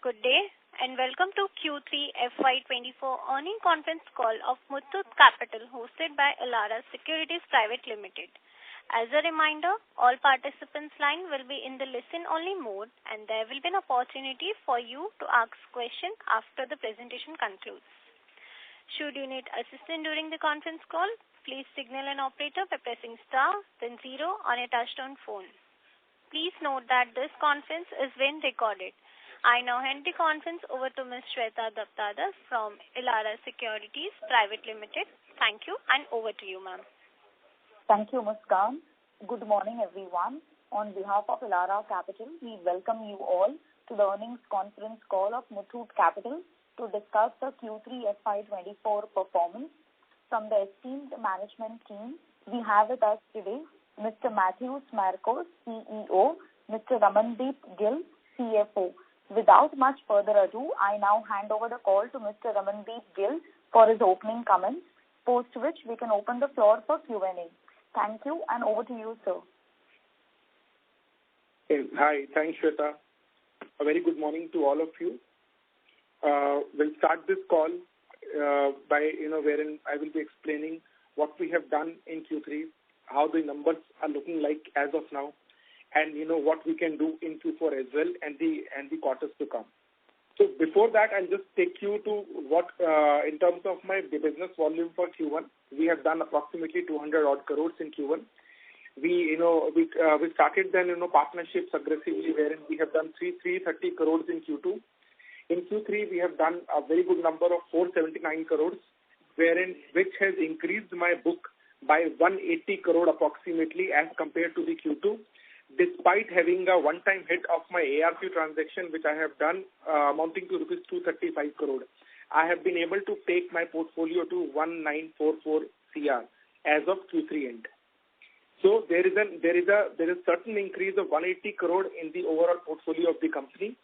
Good day and welcome to Q3 FY2024 earning conference call of Muthoot Capital hosted by Elara Securities Private Limited. As a reminder, all participants' line will be in the listen-only mode and there will be an opportunity for you to ask questions after the presentation concludes. Should you need assistance during the conference call, please signal an operator by pressing star then 0 on a touch-tone phone. Please note that this conference is being recorded. I now hand the conference over to Ms. Shweta Daptardar from Elara Securities Private Limited. Thank you and over to you, ma'am. Thank you, Muskan. Good morning, everyone. On behalf of Elara Capital, we welcome you all to the earnings conference call of Muthoot Capital to discuss the Q3 FY24 performance. From the esteemed management team, we have with us today Mr. Matthew Marcos, CEO, Mr. Ramandeep Gill, CFO. Without much further ado, I now hand over the call to Mr. Ramandeep Gill for his opening comments, post which we can open the floor for Q&A. Thank you and over to you, sir. Hi, thanks, Shweta. A very good morning to all of you. We'll start this call by, wherein I will be explaining what we have done in Q3, how the numbers are looking like as of now, and what we can do in Q4 as well, and the quarters to come. So before that, I'll just take you to what, in terms of my business volume for Q1, we have done approximately 200 odd crores in Q1. We started then partnerships aggressively, wherein we have done 330 crores in Q2. In Q3, we have done a very good number of 479 crores, which has increased my book by 180 crore approximately as compared to the Q2, despite having a one-time hit of my ARC transaction, which I have done amounting to rupees 235 crore. I have been able to take my portfolio to 1944 CR as of Q3 end. So there is certain increase of 180 crore in the overall portfolio of the company.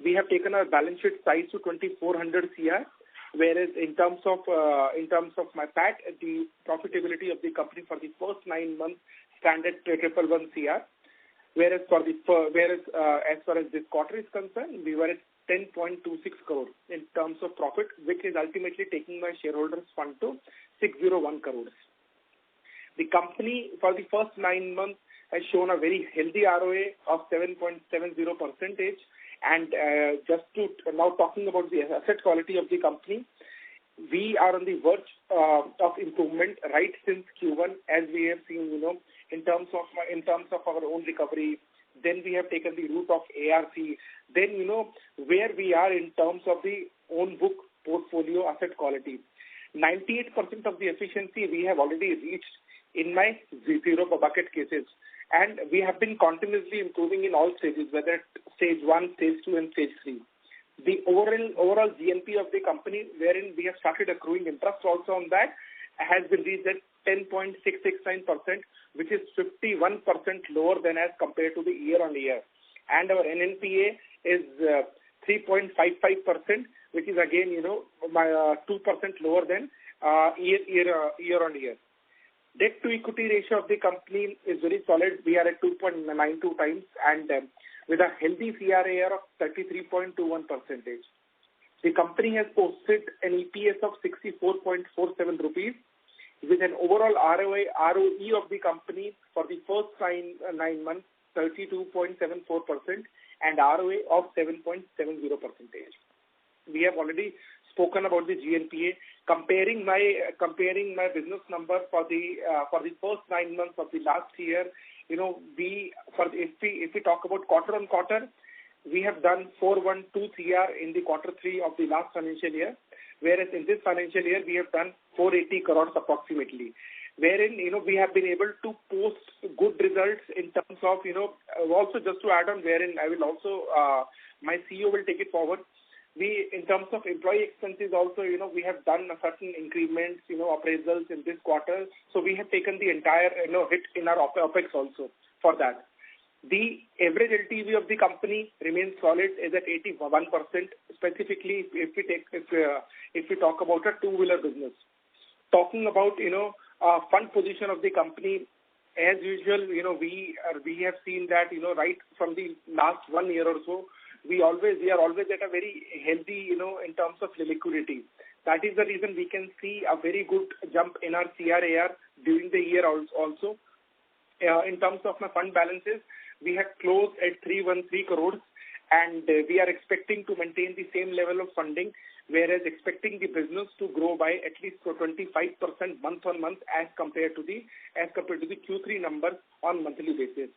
We have taken our balance sheet size to 2400 CR, whereas in terms of my PAT, the profitability of the company for the first 9 months stand at 111 CR. Whereas as far as this quarter is concerned, we were at 10.26 crore in terms of profit, which is ultimately taking my shareholders' fund to 601 crores. The company for the first 9 months has shown a very healthy ROA of 7.70%. And just to now talking about the asset quality of the company, we are on the verge of improvement right since Q1, as we have seen, in terms of our own recovery. Then we have taken the route of ARC. Then, where we are in terms of the own book portfolio asset quality. 98% of the efficiency we have already reached in my zero bucket cases. And we have been continuously improving in all stages, whether it's stage 1, stage 2, and stage 3. The overall GNP of the company, wherein we have started accruing interest also on that, has been reached at 10.669%, which is 51% lower than as compared to the year-on-year. And our NNPA is 3.55%, which is again, 2% lower than year-on-year. Debt to equity ratio of the company is very solid. We are at 2.92 times and with a healthy CRAR of 33.21%. The company has posted an EPS of 64.47 rupees with an overall ROE of the company for the first 9 months, 32.74% and ROA of 7.70%. We have already spoken about the GNPA. Comparing my business number for the first 9 months of the last year, if we talk about quarter on quarter, we have done 412 CR in the quarter 3 of the last financial year, whereas in this financial year we have done 480 crores approximately. Wherein we have been able to post good results in terms of also just to add on, wherein I will also my CEO will take it forward. We, in terms of employee expenses also, we have done a certain increments, appraisals in this quarter. So we have taken the entire, hit in our OPEX also for that. The average LTV of the company remains solid, is at 81%, specifically if we talk about a two-wheeler business. Talking about, fund position of the company, as usual, we have seen that, right from the last 1 year or so, we are always at a very healthy, in terms of liquidity. That is the reason we can see a very good jump in our CRAR during the year also. In terms of my fund balances, we have closed at 313 crores, and we are expecting to maintain the same level of funding, whereas expecting the business to grow by at least 25% month on month as compared to the Q3 numbers on monthly basis.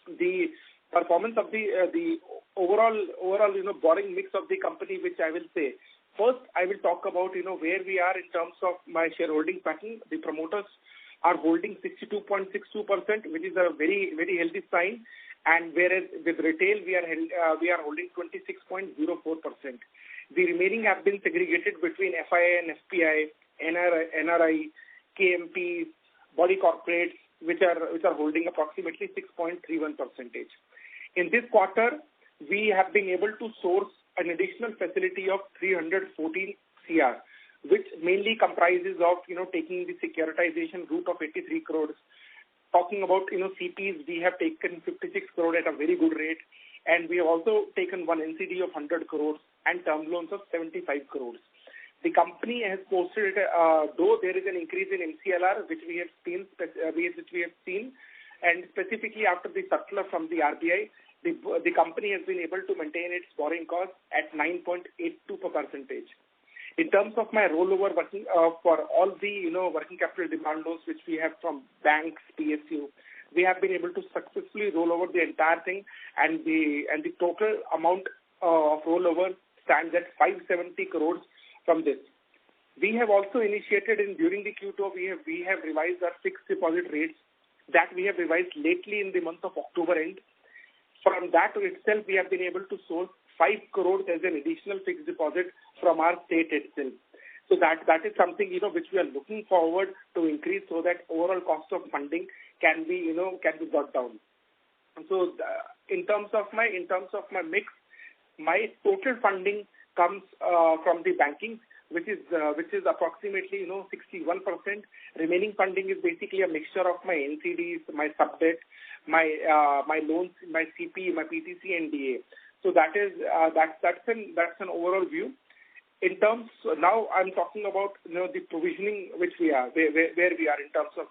The performance of the overall borrowing mix of the company, which I will say. First, I will talk about where we are in terms of my shareholding pattern. The promoters are holding 62.62%, which is a very, very healthy sign, and whereas with retail we are holding 26.04%. The remaining have been segregated between FII and FPI, NRI, KMP, body corporates, which are holding approximately 6.31%. In this quarter, we have been able to source an additional facility of 314 CR, which mainly comprises of, taking the securitization route of 83 crores. Talking about, CPs, we have taken 56 crore at a very good rate, and we have also taken one NCD of 100 crores and term loans of 75 crores. The company has posted, though there is an increase in MCLR, which we have seen, and specifically after the circular from the RBI, the company has been able to maintain its borrowing cost at 9.82%. In terms of my rollover working for all the working capital demand loans which we have from banks, PSU, we have been able to successfully roll over the entire thing, and the total amount of rollover stands at 570 crores from this. We have also initiated during the Q2, we have revised our fixed deposit rates that we have revised lately in the month of October end. From that itself, we have been able to source 5 crores as an additional fixed deposit from our state itself. So that is something which we are looking forward to increase, so that overall cost of funding can be brought down. So in terms of my mix, my total funding comes from the banking, which is approximately 61%. Remaining funding is basically a mixture of my NCDs, my sub-debt, my loans, my CP, my PTC, and DA. So that's an overall view. In terms, now I'm talking about the provisioning which we are, where we are in terms of.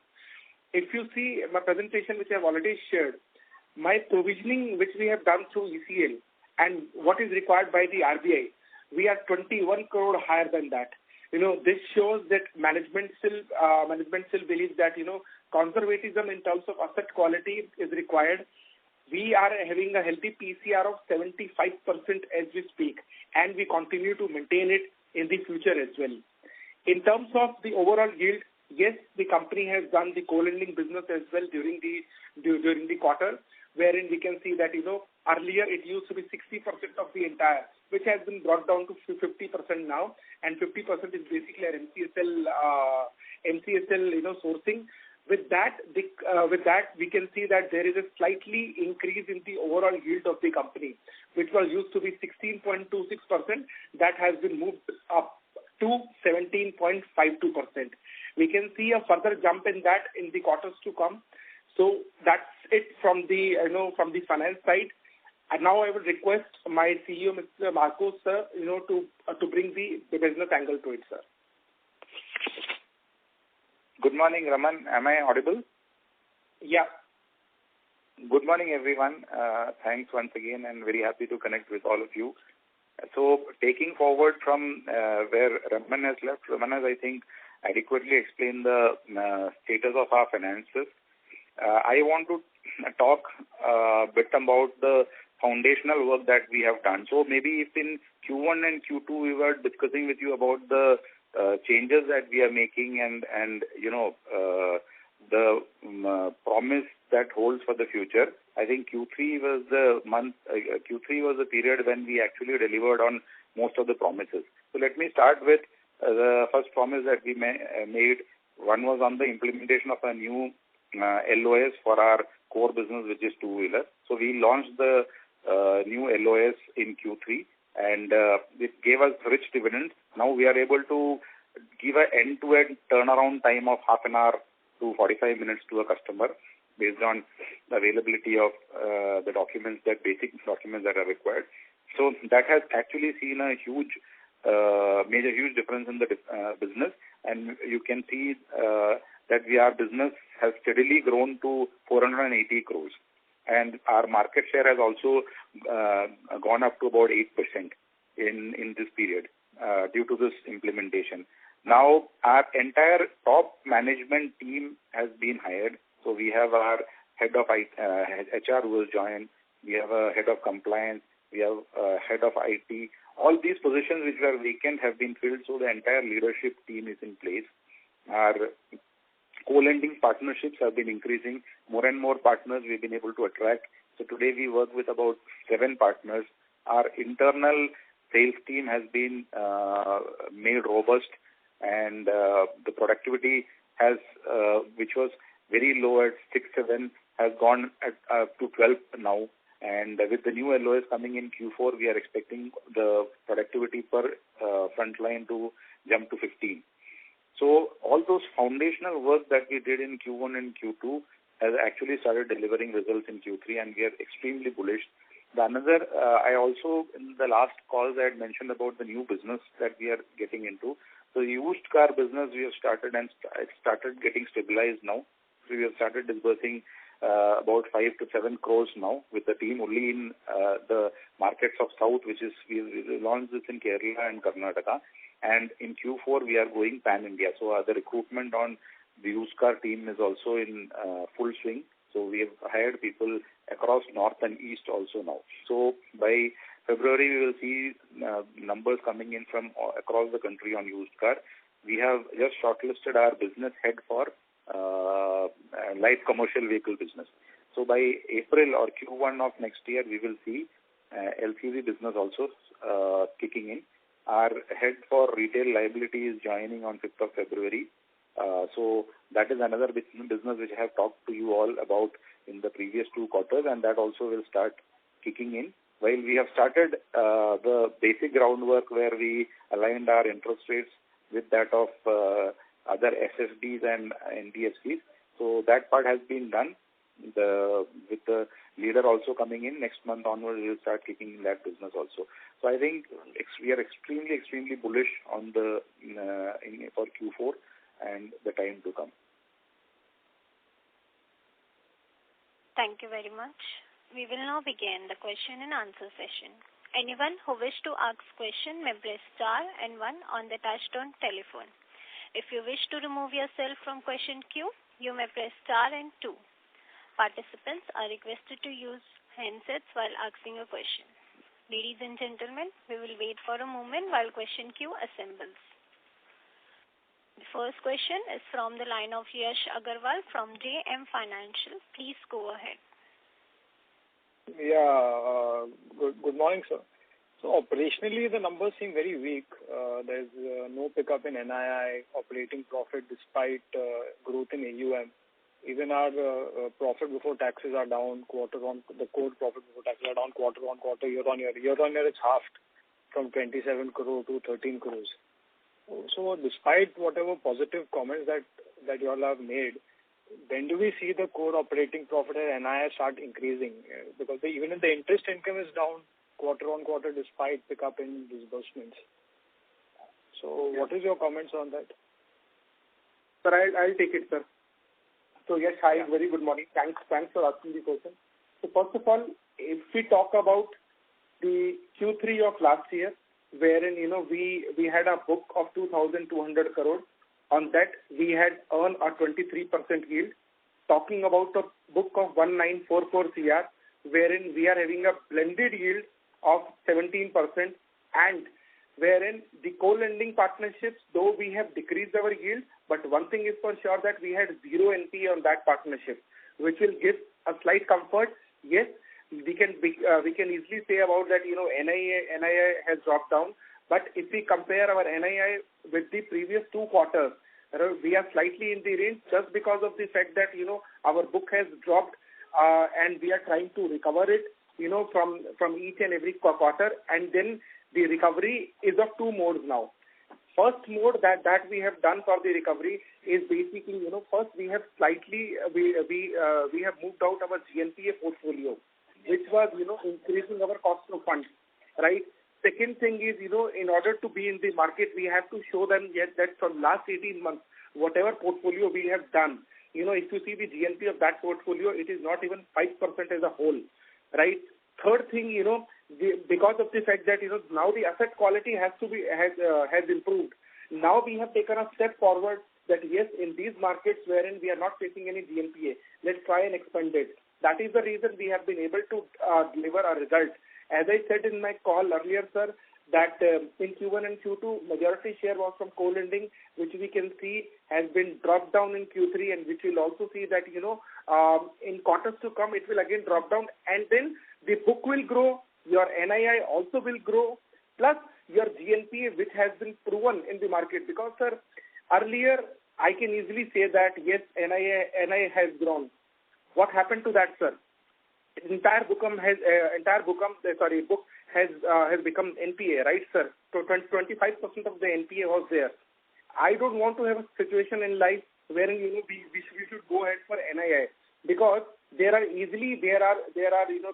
If you see my presentation which I've already shared, my provisioning which we have done through ECL and what is required by the RBI, we are 21 crore higher than that. This shows that management still believes that conservatism in terms of asset quality is required. We are having a healthy PCR of 75% as we speak, and we continue to maintain it in the future as well. In terms of the overall yield, yes, the company has done the co-lending business as well during the quarter, wherein we can see that earlier it used to be 60% of the entire, which has been brought down to 50% now, and 50% is basically our MCSL sourcing. With that, we can see that there is a slightly increase in the overall yield of the company, which was used to be 16.26%. That has been moved up to 17.52%. We can see a further jump in that in the quarters to come. So that's it from the finance side. And now I would request my CEO, Mr. Marcos, sir, to bring the business angle to it, sir. Good morning, Raman. Am I audible? Yeah. Good morning, everyone. Thanks once again, and very happy to connect with all of you. So, taking forward from where Raman has left, Raman has, I think, adequately explained the status of our finances. I want to talk a bit about the foundational work that we have done. So, maybe if in Q1 and Q2 we were discussing with you about the changes that we are making and the promise that holds for the future. I think Q3 was the period when we actually delivered on most of the promises. So let me start with the first promise that we made. One was on the implementation of a new LOS for our core business, which is two-wheeler. So we launched the new LOS in Q3, and it gave us rich dividends. Now we are able to give an end-to-end turnaround time of half an hour to 45 minutes to a customer based on the availability of the basic documents that are required. So that has actually seen a huge difference in the business, and you can see that our business has steadily grown to 480 crores, and our market share has also gone up to about 8% in this period due to this implementation. Now our entire top management team has been hired. So we have our head of HR who has joined. We have a head of compliance. We have a head of IT. All these positions which were vacant have been filled, so the entire leadership team is in place. Our co-lending partnerships have been increasing. More and more partners we've been able to attract. So today we work with about 7 partners. Our internal sales team has been made robust, and the productivity has, which was very low at 6-7, has gone to 12 now. And with the new LOS coming in Q4, we are expecting the productivity per frontline to jump to 15. So all those foundational work that we did in Q1 and Q2 has actually started delivering results in Q3, and we are extremely bullish. The another, I also, in the last calls, I had mentioned about the new business that we are getting into. So the used car business we have started, and it started getting stabilized now. So we have started disbursing about 5 to 7 crores now with the team only in the markets of South, which is, we launched this in Kerala and Karnataka. And in Q4, we are going pan-India. So the recruitment on the used car team is also in full swing. So we have hired people across North and East also now. So by February, we will see numbers coming in from across the country on used car. We have just shortlisted our business head for light commercial vehicle business. So by April or Q1 of next year, we will see LCV business also kicking in. Our head for retail liability is joining on 5th of February. So that is another business which I have talked to you all about in the previous 2 quarters, and that also will start kicking in. While we have started the basic groundwork where we aligned our interest rates with that of other SFBs and NBFCs. So that part has been done. With the leader also coming in next month onwards, we will start kicking in that business also. So I think we are extremely bullish on the for Q4 and the time to come. Thank you very much. We will now begin the question and answer session. Anyone who wish to ask question may press star and 1 on the touchtone telephone. If you wish to remove yourself from question queue, you may press star and 2. Participants are requested to use handsets while asking a question. Ladies and gentlemen, we will wait for a moment while question queue assembles. The first question is from the line of Yash Agarwal from JM Financial. Please go ahead. Yeah, good morning, sir. So operationally, the numbers seem very weak. There's no pickup in NII, operating profit despite growth in AUM. Even our profit before taxes are down the core profit before taxes are down quarter on quarter, year on year. Year on year, it's halved from 27 crore to 13 crores. So despite whatever positive comments that you all have made, when do we see the core operating profit and NII start increasing? Because even if the interest income is down quarter on quarter despite pickup in disbursements. So what is your comments on that? Sir, I'll take it, sir. So yes, hi, very good morning. Thanks for asking the question. So first of all, if we talk about the Q3 of last year, wherein, we had a book of 2,200 crores. On that, we had earned a 23% yield. Talking about a book of 1,944 CR, wherein we are having a blended yield of 17%, and wherein the co-lending partnerships, though we have decreased our yield, but one thing is for sure that we had 0 NPA on that partnership, which will give a slight comfort. Yes, we can easily say about that, NII has dropped down. But if we compare our NII with the previous 2 quarters, we are slightly in the range just because of the fact that, our book has dropped and we are trying to recover it, from each and every quarter. And then the recovery is of 2 modes now. First mode that we have done for the recovery is basically, first we have slightly, we have moved out our GNPA portfolio, which was, increasing our cost of funds. right? Second thing is, in order to be in the market, we have to show them yet that from last 18 months, whatever portfolio we have done, if you see the GNP of that portfolio, it is not even 5% as a whole, right? Third thing, because of the fact that, now the asset quality has improved. Now we have taken a step forward that yes, in these markets wherein we are not facing any GNPA, let's try and expand it. That is the reason we have been able to deliver a result. As I said in my call earlier, sir, that in Q1 and Q2, majority share was from co-lending, which we can see has been dropped down in Q3, and which we'll also see that, in quarters to come, it will again drop down, and then the book will grow, your NII also will grow, plus your GNPA, which has been proven in the market. Because, sir, earlier, I can easily say that, yes, NII has grown. What happened to that, sir? Entire book has become NPA, right, sir? So 25% of the NPA was there. I don't want to have a situation in life wherein we should go ahead for NII, because there are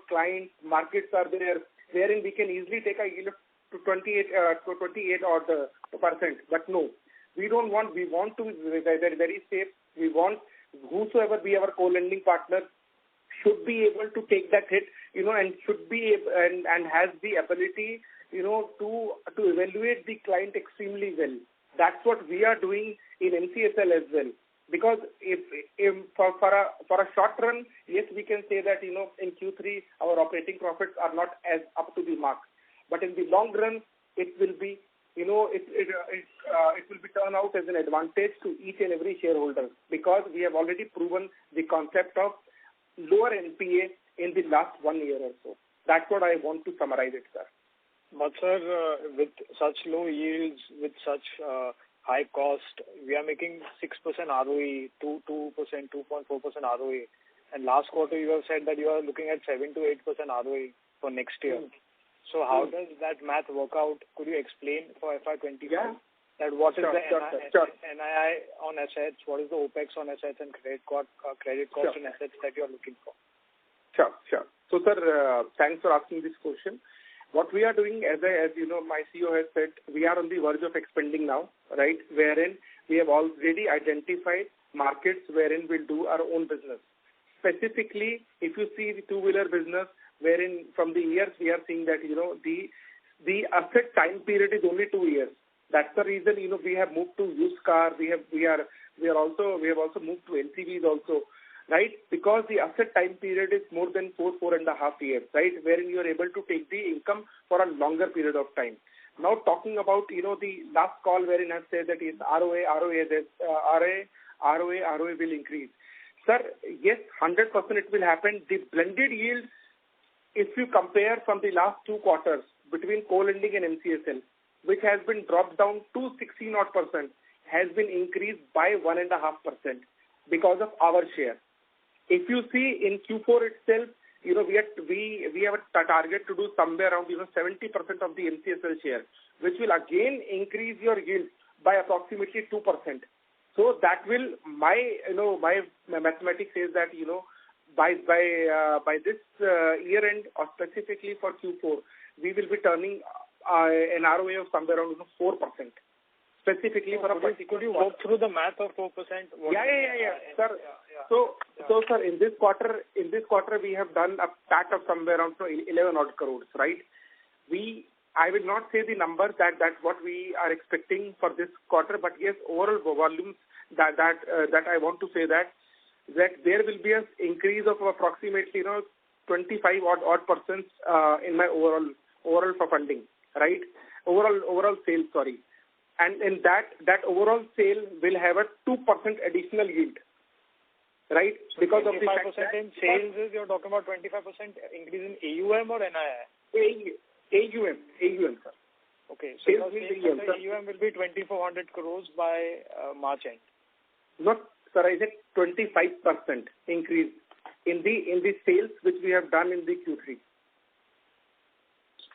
clients, markets are there wherein we can easily take a yield to 28 odd percent. But no, we don't want. We want to be very, very safe. We want whosoever be our co-lending partner should be able to take that hit, and should be and has the ability, to evaluate the client extremely well. That's what we are doing in MCSL as well. Because if for a short run, yes, we can say that in Q3 our operating profits are not as up to the mark, but in the long run it will be it will be turned out as an advantage to each and every shareholder, because we have already proven the concept of lower NPA in the last 1 year or so. That's what I want to summarize it, sir. But sir, with such low yields, with such high cost, we are making 6% ROE, 2%, 2.4% ROE. And last quarter you have said that you are looking at 7 to 8% ROE for next year. So how does that math work out? Could you explain for FY2023? Yeah. That what is the sure. NII on assets, what is the OPEX on assets, and credit cost on assets that you are looking for? Sure. So, sir, thanks for asking this question. What we are doing, as my CEO has said, we are on the verge of expanding now, right? Wherein we have already identified markets wherein we'll do our own business. Specifically, if you see the two-wheeler business, wherein from the years we are seeing that the asset time period is only 2 years. That's the reason we have moved to used car. We have also moved to LCVs also, right? Because the asset time period is more than 4.5 years, right? Wherein you are able to take the income for a longer period of time. Now talking about the last call wherein I said that is ROA will increase. Sir, yes, 100% it will happen. The blended yield, if you compare from the last 2 quarters between co-lending and MCSL, which has been dropped down to 16%, has been increased by 1.5% because of our share. If you see in Q4 itself, we have a target to do somewhere around 70% of the MCSL share, which will again increase your yield by approximately 2%. So that will my mathematics says that by this year end, or specifically for Q4, we will be turning an ROA of somewhere around 4%. Specifically for a particular. Could you walk through the math of 4%? Yeah, sir. So sir, in this quarter we have done a PAT of somewhere around 11 odd crores, right? I will not say the number that's what we are expecting for this quarter, but yes, overall volumes that I want to say that there will be an increase of approximately 25 odd percent in my overall for funding, right? Overall sales, sorry. And in that overall sale will have a 2% additional yield, right? So because of the 25% in sales is you're talking about 25% increase in AUM or NII? AUM, sir. Okay, so you're saying that the AUM will be 2,400 crores by March end? Not, sir, I said 25% increase in the sales which we have done in the Q3.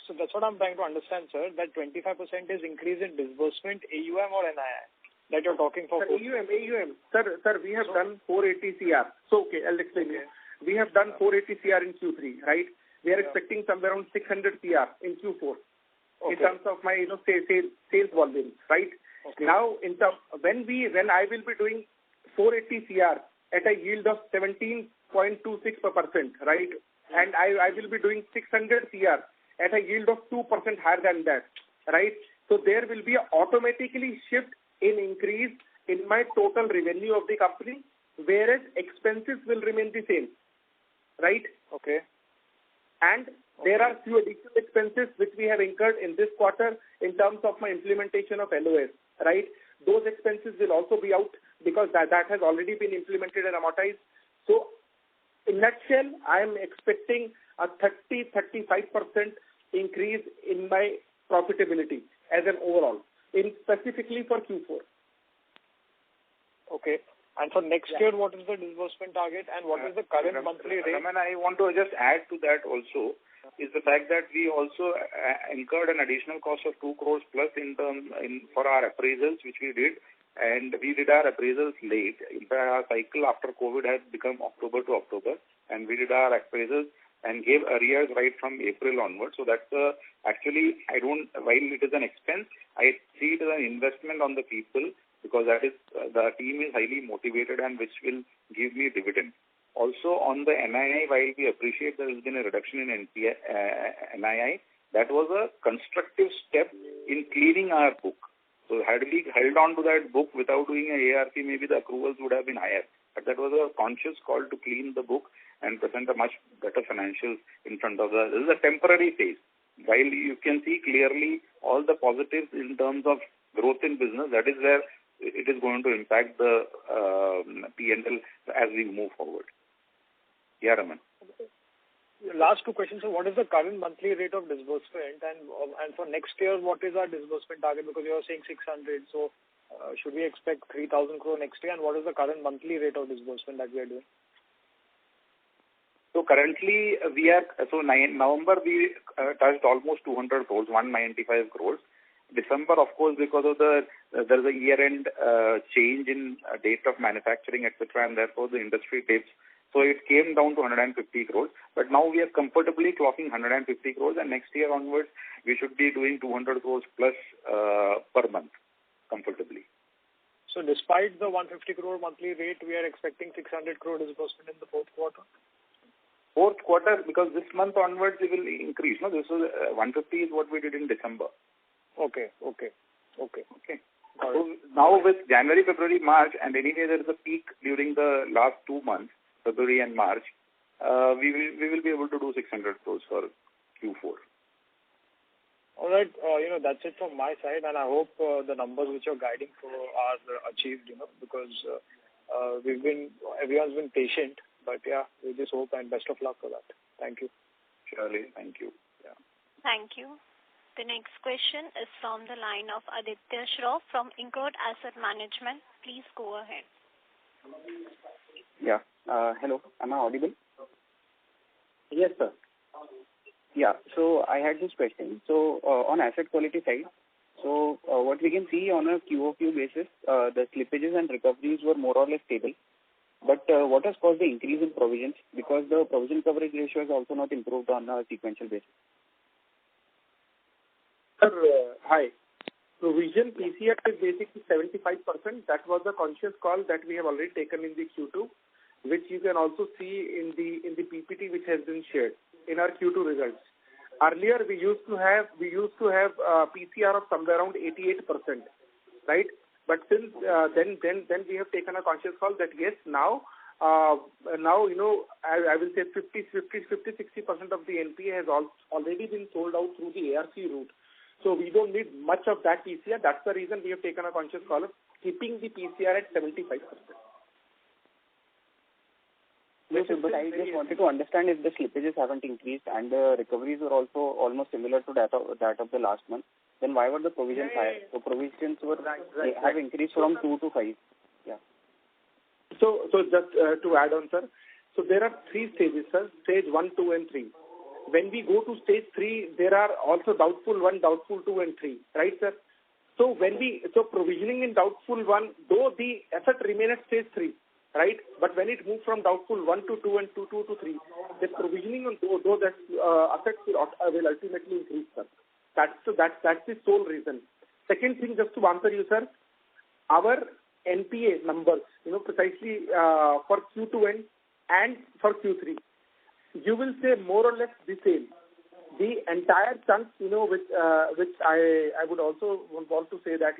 So that's what I'm trying to understand, sir, that 25% is increase in disbursement, AUM or NII that you're talking for? Sir, AUM. Sir, we have done 480 CR. So, okay, I'll explain you. We have done 480 CR in Q3, right? we are expecting somewhere around 600 CR in Q4 in terms of my sales volumes, right? Okay. Now, when I will be doing 480 CR at a yield of 17.26%, right? And I will be doing 600 CR at a yield of 2% higher than that, right? So there will be a automatically shift in increase in my total revenue of the company, whereas expenses will remain the same, right? Okay. And there are few additional expenses which we have incurred in this quarter in terms of my implementation of LOS, right? Those expenses will also be out because that has already been implemented and amortized. So, in nutshell, I am expecting a 30-35% increase in my profitability as an overall, specifically for Q4. Okay. And for next year, what is the disbursement target and what is the current monthly rate? Raman, I want to just add to that also is the fact that we also incurred an additional cost of 2 crores plus for our appraisals, which we did. And we did our appraisals late. In fact, our cycle after COVID has become October to October. And we did our appraisals and gave arrears right from April onwards. So that's actually, while it is an expense, I see it as an investment on the people because that is, the team is highly motivated and which will give me dividend. Also on the NII, while we appreciate there has been a reduction in NII, that was a constructive step in cleaning our book. So had we held on to that book without doing an ARC, maybe the accruals would have been higher. But that was a conscious call to clean the book and present a much better financials in front of us. This is a temporary phase. While you can see clearly all the positives in terms of growth in business, that is where it is going to impact the P&L as we move forward. Yeah, Raman. Last two questions. So what is the current monthly rate of disbursement and for next year, what is our disbursement target? Because you are saying 600. So should we expect 3,000 crore next year? And what is the current monthly rate of disbursement that we are doing? So currently November we touched almost 200 crores, 195 crores. December, of course, because of there's a year-end change in date of manufacturing, etc., and therefore the industry dips. So it came down to 150 crores. But now we are comfortably clocking 150 crores, and next year onwards we should be doing 200 crores plus per month comfortably. So despite the 150 crore monthly rate, we are expecting 600 crore disbursement in the fourth quarter? Fourth quarter, because this month onwards it will increase. No, this was 150 is what we did in December. Okay. So now with January, February, March, and anyway there is a peak during the last 2 months, February and March, we will be able to do 600 crores for Q4. All right. That's it from my side, and I hope the numbers which you're guiding for are achieved, because everyone's been patient. But yeah, we just hope and best of luck for that. Thank you. Surely. Thank you. Yeah. Thank you. The next question is from the line of Aditya Shroff from Incode Asset Management. Please go ahead. Yeah. Hello. Am I audible? Yes, sir. Yeah. So I had this question. So on asset quality side, so what we can see on a QOQ basis, the slippages and recoveries were more or less stable. But what has caused the increase in provisions? Because the provision coverage ratio has also not improved on a sequential basis. Sir, hi. Provision PCR is basically 75%. That was a conscious call that we have already taken in the Q2, which you can also see in the PPT which has been shared in our Q2 results. Earlier we used to have PCR of somewhere around 88%, right? But since then we have taken a conscious call that yes, now I will say 50-60% of the NPA has already been sold out through the ARC route. So we don't need much of that PCR. That's the reason we have taken a conscious call of keeping the PCR at 75%. Yes, but I just wanted to understand if the slippages haven't increased and the recoveries were also almost similar to that of the last month, then why were the provisions higher? So provisions have increased from 2 to 5. Yeah. So just to add on, sir. So there are 3 stages, sir. Stage 1, 2, and 3. When we go to stage 3, there are also doubtful 1, doubtful 2, and 3. Right, sir? So provisioning in doubtful 1, though the asset remain at stage 3, right? But when it moves from doubtful 1 to 2 and 2 to 3, the provisioning on those assets will ultimately increase, sir. That's the sole reason. Second thing, just to answer you, sir, our NPA numbers, precisely for Q2 and for Q3, you will say more or less the same. The entire chunk, which I would also want to say that,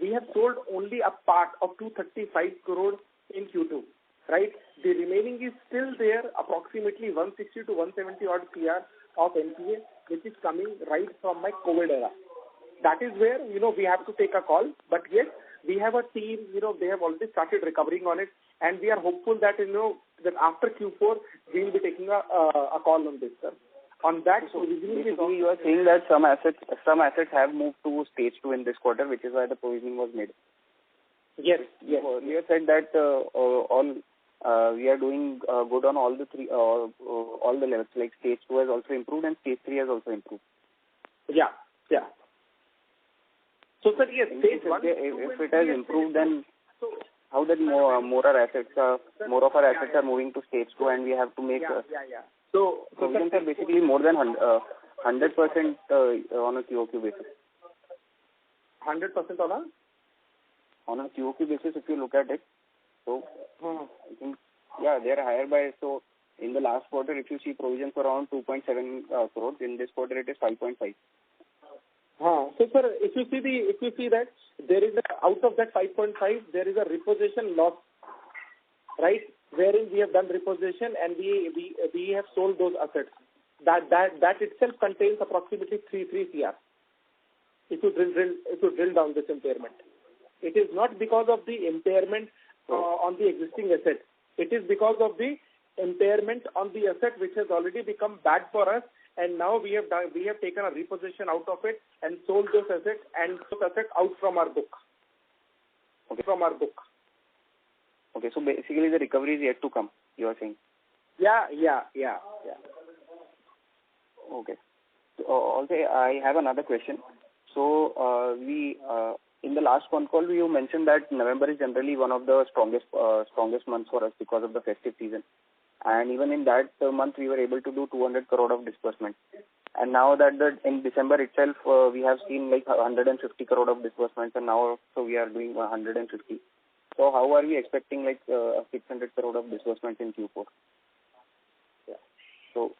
we have sold only a part of 235 crore in Q2, right? The remaining is still there, approximately 160 to 170 odd CR of NPA, which is coming right from my COVID era. That is where, we have to take a call. But yes, we have a team, they have already started recovering on it. And we are hopeful that, that after Q4, we will be taking a call on this, sir. On that, so basically you are saying that some assets have moved to stage 2 in this quarter, which is why the provisioning was made. Yes. You said that we are doing good on all the three, all the levels. Like stage 2 has also improved and stage 3 has also improved. Yeah. So sir, yes, stage 1. If it has improved, then how that more of our assets are moving to stage 2, and we have to make So provisions are basically more than 100% on a QOQ basis. 100% on a? On a QOQ basis, if you look at it, so I think, they are higher by, so in the last quarter, if you see provisions were around 2.7 crores, in this quarter it is 5.5. So sir, if you see that there is out of that 5.5, there is a repossession loss, right? Wherein we have done repossession and we have sold those assets. That itself contains approximately 3 CR. If you drill down this impairment, it is not because of the impairment on the existing asset. It is because of the impairment on the asset which has already become bad for us, and now we have taken a repossession out of it and sold those assets out from our book. Okay. From our book. Okay, so basically the recovery is yet to come, you are saying? Yeah. Okay. So, also, I have another question. So, in the last Concall, you mentioned that November is generally one of the strongest months for us because of the festive season. And even in that month, we were able to do 200 crore of disbursement. And now that in December itself, we have seen like 150 crore of disbursements, and now so we are doing 150. So how are we expecting like 600 crore of disbursements in Q4? Yeah. So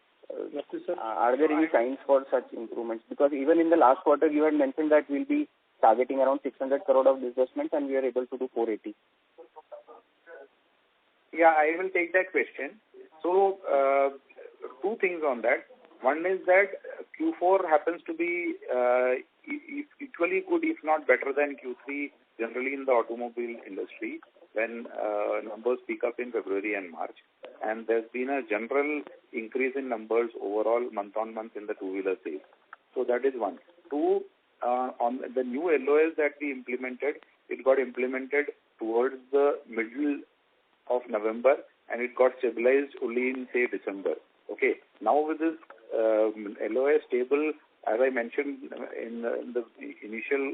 are there any signs for such improvements? Because even in the last quarter, you had mentioned that we'll be targeting around 600 crore of disbursements, and we are able to do 480. Yeah, I will take that question. So, two things on that. One is that Q4 happens to be equally good, if not better than Q3, generally in the automobile industry, when numbers pick up in February and March. And there's been a general increase in numbers overall month-on-month in the two-wheeler sales. So that is one. Two, on the new LOS that we implemented, it got implemented towards the middle of November, and it got stabilized only in, say, December. Okay. Now with this LOS stable, as I mentioned in the initial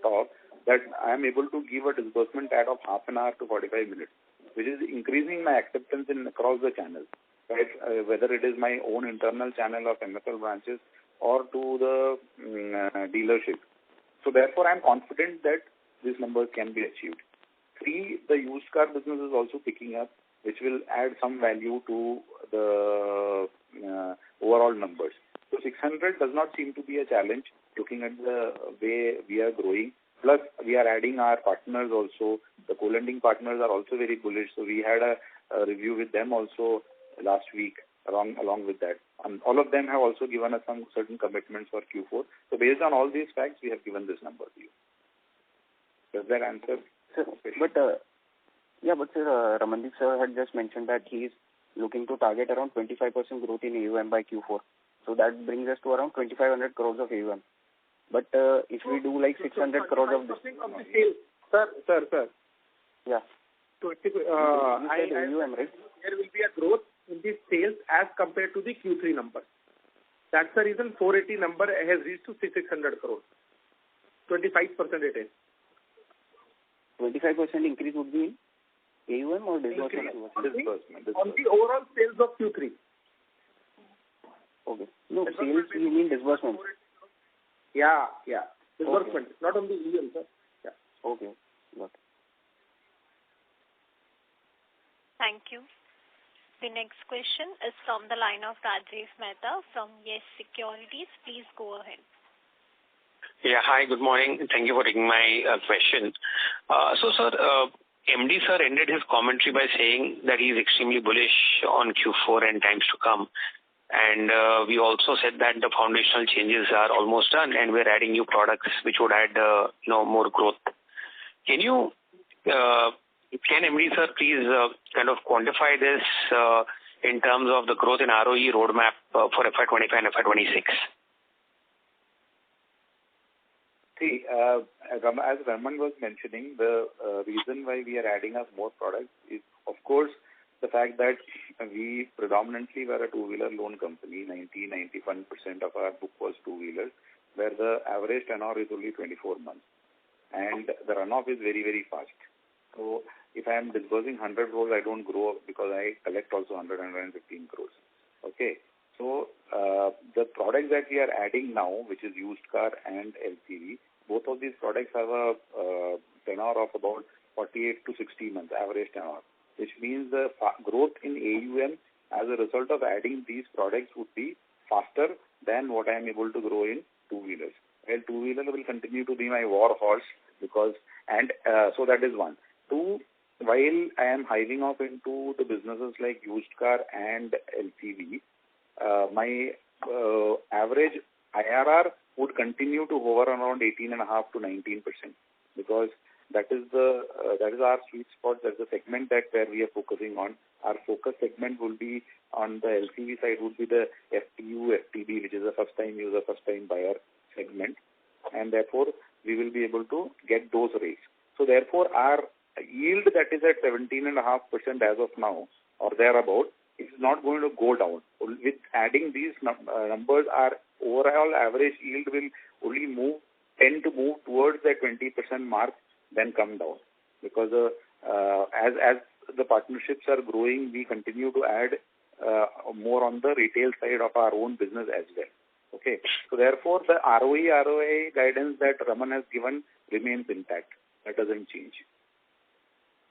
talk, that I am able to give a disbursement ad of half an hour to 45 minutes, which is increasing my acceptance across the channels, right? Whether it is my own internal channel of MFL branches or to the dealership. So therefore, I am confident that these numbers can be achieved. Three, the used car business is also picking up, which will add some value to the overall numbers. So 600 does not seem to be a challenge, looking at the way we are growing. Plus, we are adding our partners also. The co-lending partners are also very bullish. So we had a review with them also last week along with that. And all of them have also given us some certain commitments for Q4. So based on all these facts, we have given this number to you. Does that answer? Sir, but sir, Ramandeep sir had just mentioned that he is looking to target around 25% growth in AUM by Q4. So that brings us to around 2,500 crores of AUM. But if we do like 600 crores of this, sir. Yeah. AUM, right? There will be a growth in the sales as compared to the Q3 number. That's the reason 480 number has reached to 600 crores. 25% it is. 25% increase would be AUM or disbursement? Disbursement. On the overall sales of Q3. Okay. No, sales, you mean disbursement? Yeah. Disbursement, not on the EM, sir. Yeah. Okay. Got it. Thank you. The next question is from the line of Rajesh Mehta from Yes Securities. Please go ahead. Yeah, hi, good morning. Thank you for taking my question. Sir, MD sir ended his commentary by saying that he is extremely bullish on Q4 and times to come. And we also said that the foundational changes are almost done and we're adding new products which would add more growth. Can MD sir please kind of quantify this in terms of the growth in ROE roadmap for FY25 and FY26? See, as Raman was mentioning, the reason why we are adding up more products is, of course, the fact that we predominantly were a two-wheeler loan company. 91% of our book was two-wheelers, where the average tenor is only 24 months. And the runoff is very, very fast. So if I am disbursing 100 crores, I don't grow because I collect also 115 crores. Okay. So the products that we are adding now, which is used car and LCV, both of these products have a tenor of about 48 to 60 months, average tenor, which means the growth in AUM as a result of adding these products would be faster than what I am able to grow in two-wheelers. Well, two-wheeler will continue to be my war horse so that is one. Two, while I am hiving off into the businesses like used car and LCV, my average IRR would continue to hover around 18.5 to 19% because that is our sweet spot. That's the segment where we are focusing on. Our focus segment will be on the LCV side would be the FTU, FTB, which is a first-time user, first-time buyer segment, and therefore we will be able to get those rates. So therefore, our yield that is at 17.5% as of now or thereabout is not going to go down. With adding these numbers, our overall average yield will only tend to move towards the 20% mark, then come down. Because as the partnerships are growing, we continue to add more on the retail side of our own business as well. Okay. So therefore, the ROA guidance that Raman has given remains intact. That doesn't change.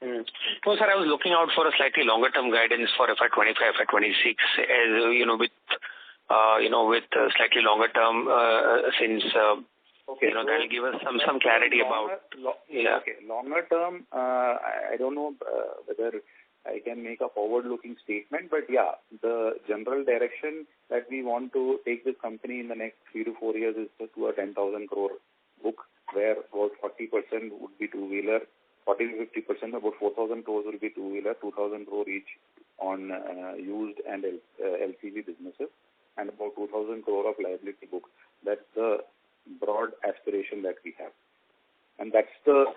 No, sir, I was looking out for a slightly longer-term guidance for FY25, FY26, as with slightly longer-term since that will give us some clarity about. Okay, longer-term, I don't know whether I can make a forward-looking statement, but yeah, the general direction that we want to take this company in the next 3 to 4 years is to a 10,000 crore book, where about 40% would be two-wheeler. 40 to 50%, about 4,000 crores will be two-wheeler, 2,000 crore each on used and LCV businesses, and about 2,000 crore of liability book. That's the broad aspiration that we have. And that's the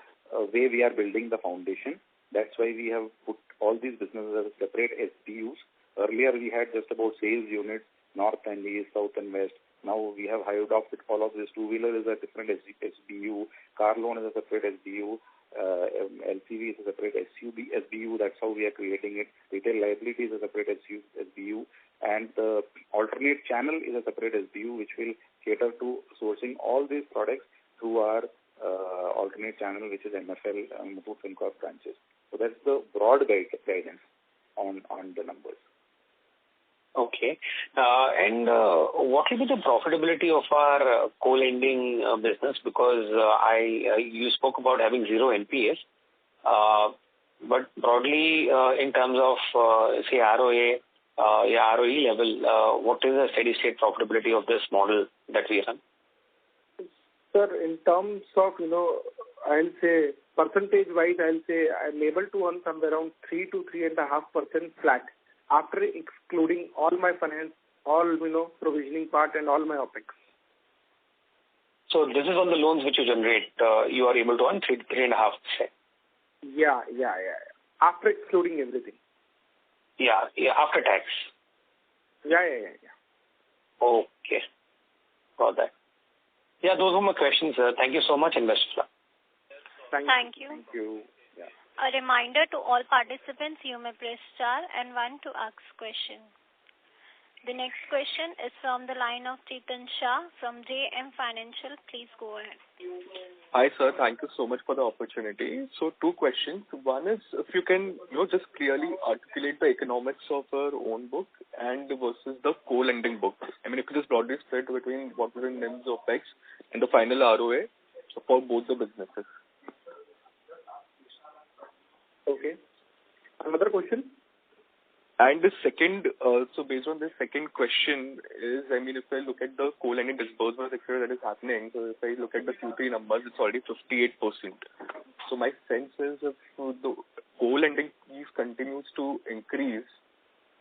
way we are building the foundation. That's why we have put all these businesses as separate SBUs. Earlier, we had just about sales units, north and east, south and west. Now we have hived off with all of this. Two-wheeler is a different SBU. Car loan is a separate SBU. LCV is a separate SBU. That's how we are creating it. Retail liability is a separate SBU. And the alternate channel is a separate SBU, which will cater to sourcing all these products through our alternate channel, which is MFL, Muthoot Concall branches. So that's the broad guidance on the numbers. Okay. And what will be the profitability of our co-lending business? Because you spoke about having zero NPAs, but broadly in terms of, say, ROE level, what is the steady-state profitability of this model that we run? Sir, in terms of, I'll say percentage-wise, I'll say I'm able to earn somewhere around 3 to 3.5% flat, after excluding all my finance, all, provisioning part and all my OPEX. So this is on the loans which you generate, you are able to earn 3.5%? Yeah. After excluding everything. Yeah, after tax. Yeah. Okay. Got that. Yeah, those were my questions. Thank you so much and best of luck. Thank you. Thank you. Yeah. A reminder to all participants, you may press star and 1 to ask question. The next question is from the line of Chetan Shah from JM Financial. Please go ahead. Hi, sir. Thank you so much for the opportunity. So, two questions. One is, if you can, just clearly articulate the economics of our own book and versus the co-lending book. I mean, if you just broadly split between what were the NIMs, OPEX, and the final ROA for both the businesses. Okay. Another question? And the second, so based on this second question is, I mean, if I look at the co-lending disbursements, etc., that is happening, so if I look at the Q3 numbers, it's already 58%. So my sense is if the co-lending piece continues to increase,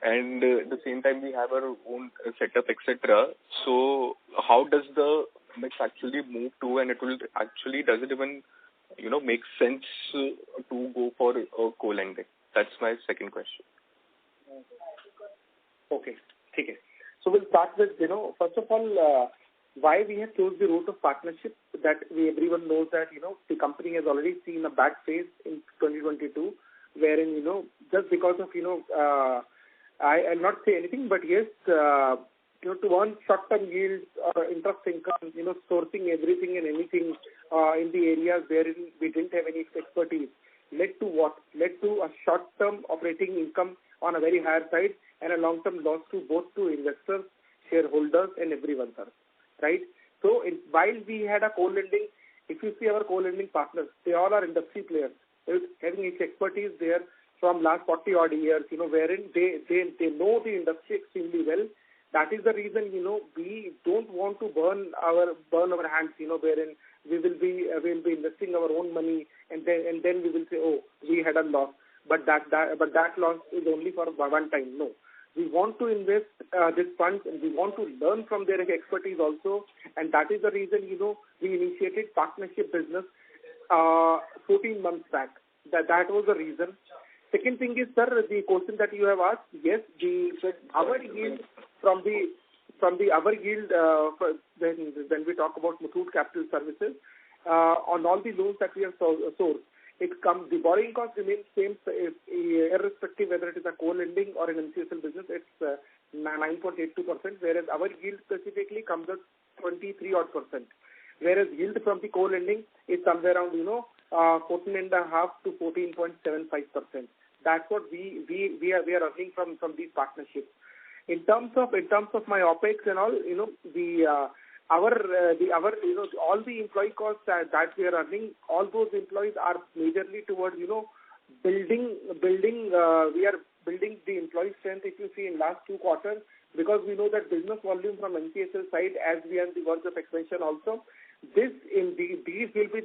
and at the same time we have our own setup, etc., so how does the mix actually move to, and it will actually, does it even, make sense to go for co-lending? That's my second question. Okay. Okay. So we'll start with, first of all, why we have chose the route of partnership. That everyone knows that, the company has already seen a bad phase in 2022, wherein, just because of, I'll not say anything, but yes, to earn short-term yields or interest income, sourcing everything and anything in the areas wherein we didn't have any expertise, led to what? Led to a short-term operating income on a very higher side and a long-term loss to both to investors, shareholders, and everyone, sir. Right? So while we had a co-lending, if you see our co-lending partners, they all are industry players, having its expertise there from last 40-odd years, wherein they know the industry extremely well. That is the reason, we don't want to burn our hands, wherein we'll be investing our own money and then we will say, oh, we had a loss. But that loss is only for one time. No. We want to invest these funds and we want to learn from their expertise also. And that is the reason, we initiated partnership business 14 months back. That was the reason. Second thing is, sir, the question that you have asked, yes, our yield when we talk about Muthoot Capital Services, on all the loans that we have sourced, the borrowing cost remains same, irrespective whether it is a co-lending or an MCSL business. It's 9.82%, whereas our yield specifically comes at 23-odd%. Whereas yield from the co-lending is somewhere around 14.5 to 14.75%. That's what we are earning from these partnerships. In terms of my OPEX and all, all the employee costs that we are earning, all those employees are majorly towards, building. We are building the employee strength, if you see, in last 2 quarters, because we know that business volume from MCSL side, as we are in the verge of expansion also, these will be